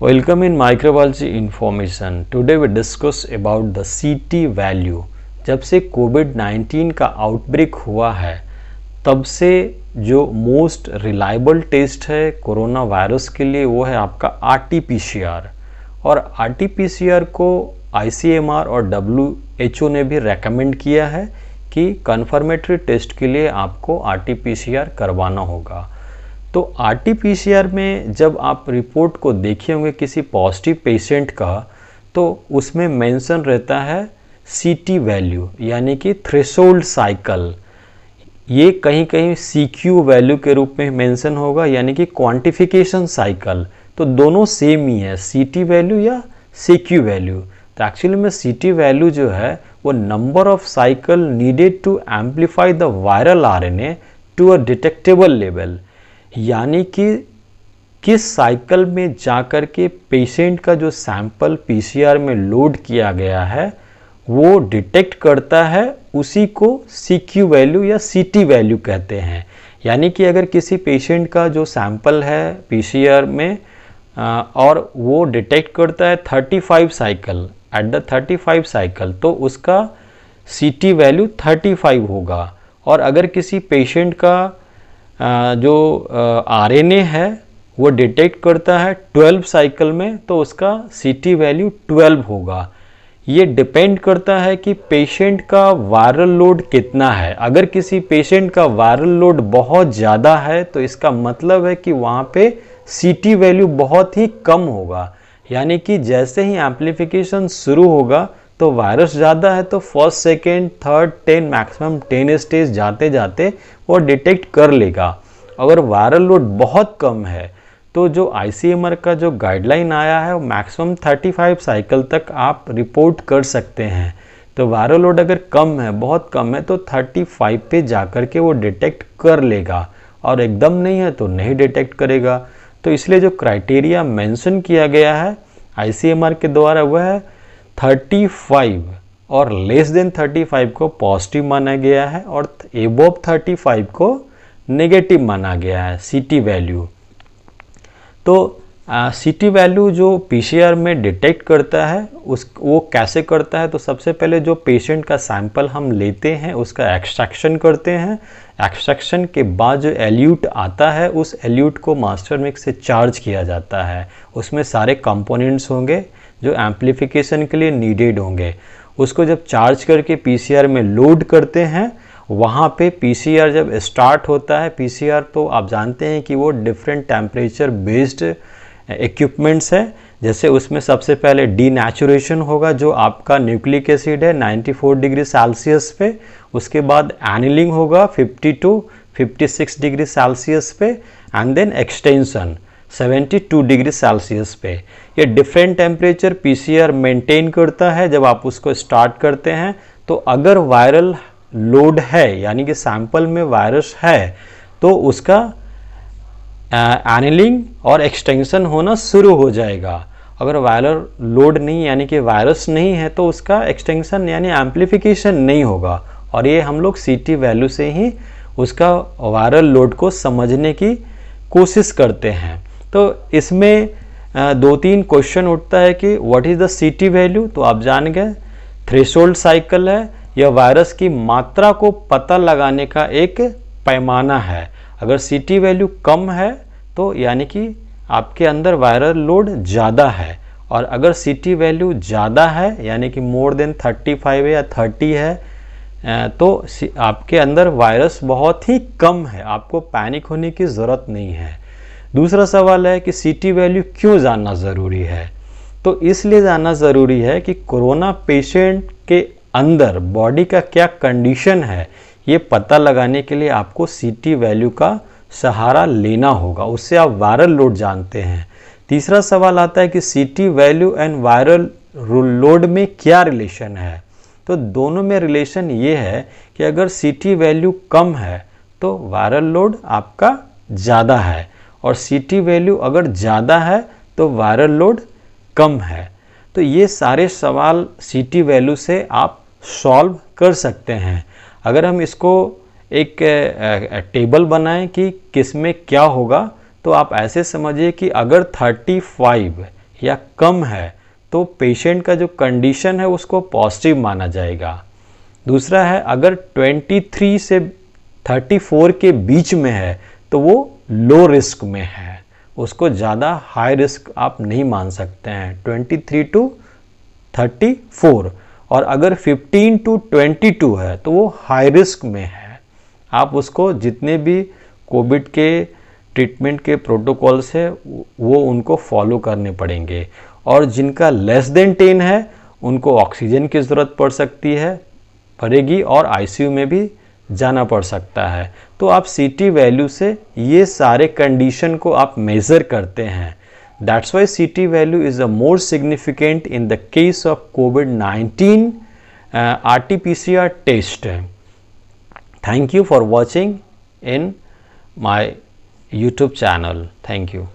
Welcome in microbiology information. Today we discuss about the CT value. जब से कोविड-19 का outbreak हुआ है तब से जो मोस्ट रिलायबल टेस्ट है कोरोना वायरस के लिए वो है आपका RT-PCR। और RT-PCR को ICMR और WHO ने भी रेकमेंड किया है कि कन्फर्मेटरी टेस्ट के लिए आपको RT-PCR करवाना होगा। तो RT-PCR में जब आप रिपोर्ट को देखे होंगे किसी पॉजिटिव पेशेंट का, तो उसमें मेंशन रहता है CT वैल्यू यानी कि थ्रेशोल्ड साइकिल। ये कहीं कहीं CQ वैल्यू के रूप में मेंशन होगा यानी कि क्वांटिफिकेशन साइकिल। तो दोनों सेम ही है, CT वैल्यू या CQ वैल्यू। तो एक्चुअली में CT वैल्यू जो है वो number of cycle needed to amplify the viral RNA to a detectable level, यानी कि किस साइकिल में जाकर के पेशेंट का जो सैंपल PCR में लोड किया गया है वो डिटेक्ट करता है, उसी को CQ वैल्यू या CT वैल्यू कहते हैं। यानी कि अगर किसी पेशेंट का जो सैंपल है PCR में और वो डिटेक्ट करता है 35 साइकिल एट द 35 साइकिल, तो उसका CT वैल्यू 35 होगा। और अगर किसी पेशेंट का जो RNA है वो डिटेक्ट करता है 12 साइकिल में, तो उसका CT वैल्यू 12 होगा। ये डिपेंड करता है कि पेशेंट का वायरल लोड कितना है। अगर किसी पेशेंट का वायरल लोड बहुत ज़्यादा है तो इसका मतलब है कि वहाँ पे CT वैल्यू बहुत ही कम होगा, यानी कि जैसे ही एम्प्लीफिकेशन शुरू होगा तो वायरस ज़्यादा है तो first second third 10 maximum 10 stage जाते जाते वो डिटेक्ट कर लेगा। अगर वायरल लोड बहुत कम है तो जो ICMR का जो गाइडलाइन आया है वो मैक्सिमम 35 साइकिल तक आप रिपोर्ट कर सकते हैं। तो वायरल लोड अगर कम है, बहुत कम है, तो 35 पे जाकर के वो डिटेक्ट कर लेगा, और एकदम नहीं है तो नहीं डिटेक्ट करेगा। तो इसलिए जो क्राइटेरिया मेंशन किया गया है ICMR के द्वारा वह है 35 और लेस देन 35 को पॉजिटिव माना गया है और एबव 35 को नेगेटिव माना गया है CT वैल्यू। तो CT वैल्यू जो PCR में डिटेक्ट करता है वो कैसे करता है, तो सबसे पहले जो पेशेंट का सैंपल हम लेते हैं उसका एक्सट्रैक्शन करते हैं। एक्सट्रैक्शन के बाद जो एल्यूट आता है उस एल्यूट को मास्टर मिक्स से चार्ज किया जाता है। उसमें सारे कंपोनेंट्स होंगे जो एम्प्लीफिकेशन के लिए नीडेड होंगे। उसको जब चार्ज करके PCR में लोड करते हैं, वहाँ पे PCR जब स्टार्ट होता है, PCR तो आप जानते हैं कि वो डिफरेंट टेम्परेचर बेस्ड इक्विपमेंट्स है। जैसे उसमें सबसे पहले डीनेचुरेशन होगा जो आपका न्यूक्लिक एसिड है 94 डिग्री सेल्सियस पे। उसके बाद एनिलिंग होगा 50 to 56 डिग्री सेल्सियस पे, and then extension 72 degree Celsius पे। ये डिफरेंट टेम्परेचर PCR मेंटेन करता है जब आप उसको स्टार्ट करते हैं। तो अगर वायरल लोड है यानी कि सैंपल में वायरस है तो उसका एनिलिंग और एक्सटेंशन होना शुरू हो जाएगा। अगर वायरल लोड नहीं यानी कि वायरस नहीं है तो उसका एक्सटेंशन यानी एम्प्लीफिकेशन नहीं होगा। और ये हम लोग CT वैल्यू से ही उसका वायरल लोड को समझने की कोशिश करते हैं। तो इसमें 2-3 क्वेश्चन उठता है कि what is the CT value. तो आप जान गए थ्रेशोल्ड साइकिल है, यह वायरस की मात्रा को पता लगाने का एक पैमाना है। अगर CT वैल्यू कम है तो यानी कि आपके अंदर वायरल लोड ज़्यादा है, और अगर CT वैल्यू ज़्यादा है यानी कि मोर देन 35 या 30 है तो आपके अंदर वायरस बहुत ही कम है, आपको पैनिक होने की ज़रूरत नहीं है। दूसरा सवाल है कि CT वैल्यू क्यों जानना ज़रूरी है। तो इसलिए जानना ज़रूरी है कि कोरोना पेशेंट के अंदर बॉडी का क्या कंडीशन है ये पता लगाने के लिए आपको CT वैल्यू का सहारा लेना होगा, उससे आप वायरल लोड जानते हैं। तीसरा सवाल आता है कि CT value and viral load में क्या रिलेशन है। तो दोनों में रिलेशन ये है कि अगर CT वैल्यू कम है तो वायरल लोड आपका ज़्यादा है, और CT वैल्यू अगर ज़्यादा है तो वायरल लोड कम है। तो ये सारे सवाल CT वैल्यू से आप सॉल्व कर सकते हैं। अगर हम इसको एक टेबल बनाएं कि किस में क्या होगा, तो आप ऐसे समझिए कि अगर 35 या कम है तो पेशेंट का जो कंडीशन है उसको पॉजिटिव माना जाएगा। दूसरा है अगर 23 से 34 के बीच में है तो वो लो रिस्क में है, उसको ज़्यादा हाई रिस्क आप नहीं मान सकते हैं 23 टू 34। और अगर 15 टू 22 है तो वो हाई रिस्क में है, आप उसको जितने भी कोविड के ट्रीटमेंट के प्रोटोकॉल्स है वो उनको फॉलो करने पड़ेंगे। और जिनका लेस देन 10 है उनको ऑक्सीजन की ज़रूरत पड़ेगी और आईसीयू में भी जाना पड़ सकता है। तो आप CT वैल्यू से ये सारे कंडीशन को आप मेज़र करते हैं। That's why CT value is a more significant in the case of COVID-19 RT-PCR test. Thank you for watching in my YouTube channel. Thank you.